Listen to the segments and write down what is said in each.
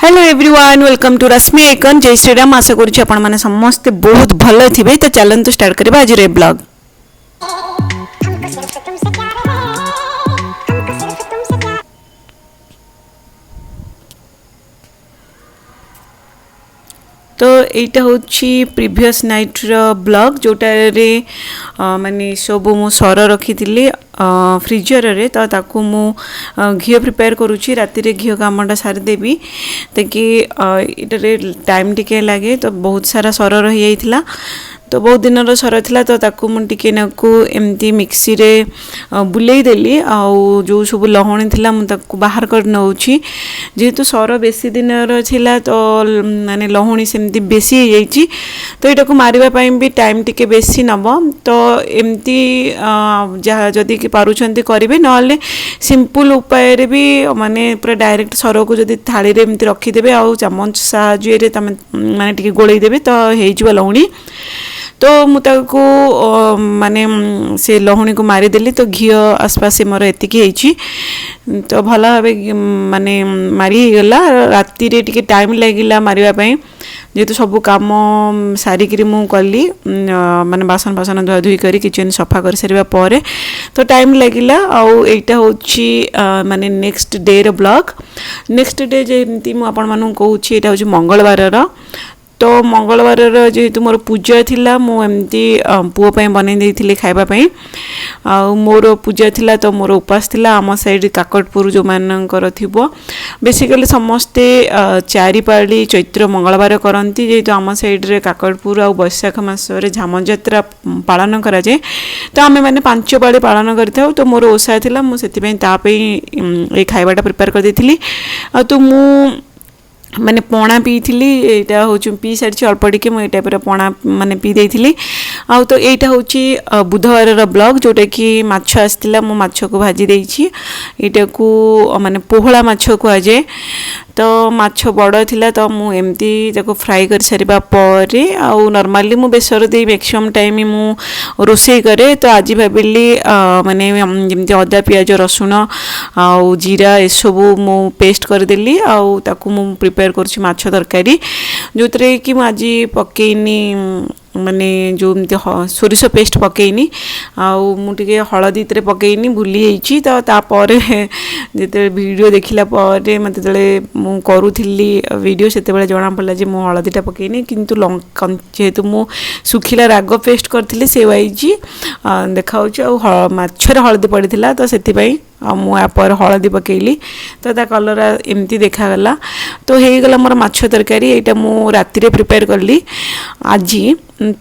Hello everyone welcome to Rashmi icon Jai Shriram आशा करुच्ची आपण माने समस्त बहुत भल थे तो चलते स्टार्ट करबा आज रे ब्लॉग। तो यहाँ हूँ प्रीवियस नाइट ब्लॉग जोटारे माने सब मु सर रखी फ्रिजर रे तो ताकू मु घी प्रिपेयर करुच्ची राति रे घी कामटा सारी देवी ताकि इटारे टाइम टिके लगे तो बहुत सारा सर रही जाइथिला तो बहुत दिन सर था तो ताकू मुझे टिके नाकू एमती मिक्सी रे बुलेई देली आउ जो सब लहणी थिला मु ताकू बाहर कर नउची जेहेतु सर बेसी दिन थिला तो माने लहणी सेमती बेसी हो जाइची तो एटा को मारिबा पई भी टाइम टिके बेसी नब तो एमती जहाँ जदि कि पारुछंती करिवे नले सिंपल उपाय रे भी माने पूरा डायरेक्ट सर को जदि थाली रे एमती रखी देबे आउ चमच साहाय्य रे तमे माने टिके गोळेई देबे तो हेइ जिवो लहणी तो मुझको माने से लहुणी को मारिदेली तो घी आसपास मोर एतिकी तो भल भाव माने मारी गला राति रे टिके टाइम लगिला मारिबा जेहेतु सब काम सारिकी मु कली माने बासन बासन धुआ धुई करी किचन सफा कर सारिबा परे तो टाइम लगिला आउ एटा होची माने नेक्स्ट डे रो ब्लॉग नेक्स्ट डे जेमती मु आपण मानु कहूची एटा होची मंगलवार रो तो मंगलवार जेहेतु मोर पूजा थिला मु एमती पुओ पई बनै देइथिले खाइबा पई आ मोर पूजा थिला तो मोर उपास थिला आम साइड काकटपुर जो मानकर थिबो बेसिकली समस्ते चारि पाली चैत्र मंगलवार करंती जेहेतु आम साइड रे काकटपुर आ बैशाख मास रे झाम यात्रा पालन करा जाए तो आमे माने 5 पाली पालन करथाउ तो मोर ओसा थिला मु सेति पई ता पई ए खाइबाटा प्रिपेयर कर देथिली आ तो मु माने पणा पीथिली एटा होची पी सारी अल्प टिके मु एटा पूरा पणा माने पी देइथिली आ तो एटा होची बुधवार रो ब्लॉग जोटा कि माछ आस्तिला मु माछ को भाजी देइछि एटा को माने पोहळा माछ को आजे तो माछ बड़ थिला तो मु एमती ताको फ्राई कर सारिबा परे आ नॉर्मली मु बेसर दे मैक्सिमम टाइम मु रोसई करे तो आज भाबिली माने जेमती अदा पियाज रसुण आ जीरा ए सब मु पेस्ट कर देली आ ताको मु प्रिपेयर करछि माछ तरकारी जोतरे कि मु आज पकेइनी माने जो सोरिष पेस्ट पकेइनी आउ मुझे हलदी थे पकेइनी भूली जाइए तो तापर जिते वीडियो देखला पर मत जो करूली वीडियो से जना पड़ा जे मु हलदीटा पकेइनी किंतु जेहेतु मु सुखिला राग पेस्ट करथिले से वाइज देखा माछर हलदी पड़ता तो से मुझे हलदी पकेली तो ता कलर एमती देखागला तो हो गला मोर माछ तरकारी यहाँ मु राति प्रिपेयर कली आज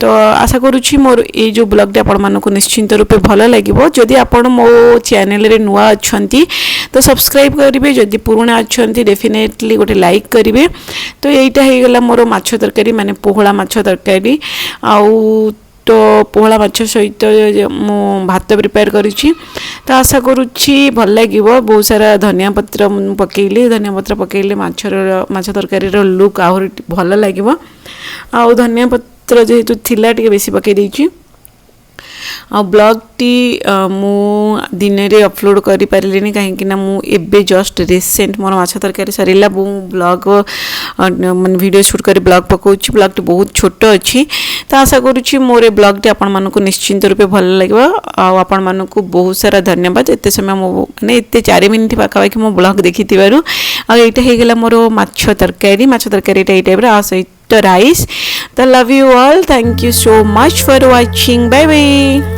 तो आशा करुच्ची मोर ये जो ब्लॉगटा आपण मानक निश्चिंत रूपे भल लगे जदि आपण मो चैनल रे नुआ अच्छंती तो सब्सक्राइब करेंगे जदि पुराना अच्छंती डेफिनेटली गोटे लाइक करेंगे तो यहीटा हो गला मोर माछ तरकारी माने पोहळा माछ तरकारी आउ तो पोहळा माछ सहित मु भात प्रिपेयर करिछि तो आशा करुच्ची भल लगे बहुत सारा धनिया पत्र पकेली धनिया पत्र पकेले माछ तरकारी लुक आहरी भल लगे आ धनिया पत्र जेहेतु थिला टिके बेसी पकई देछि आ ब्लॉग टी मु दिन रे अपलोड करि पारिलेनी कहीं ना मु एबे जस्ट रिसेंट मोर माछ तरकारी सरिला मु ब्लॉग मन वीडियो शूट कर ब्लॉग पकाउछि ब्लॉग टी बहुत छोट अछि तो आशा करुच्ची मोर ब्लॉग टी आपण मानक निश्चिंत रूपे भल लगे आपण मानक बहुत सारा धन्यवाद एते समय माने एते 4 मिनिट पाखापाखि मो ब्लॉग देखिथिबारु आ एटा हे गेला मोर माछ तरकारी एटा टाइप रा सहित राइस तो love you all thank you so much for watching bye bye.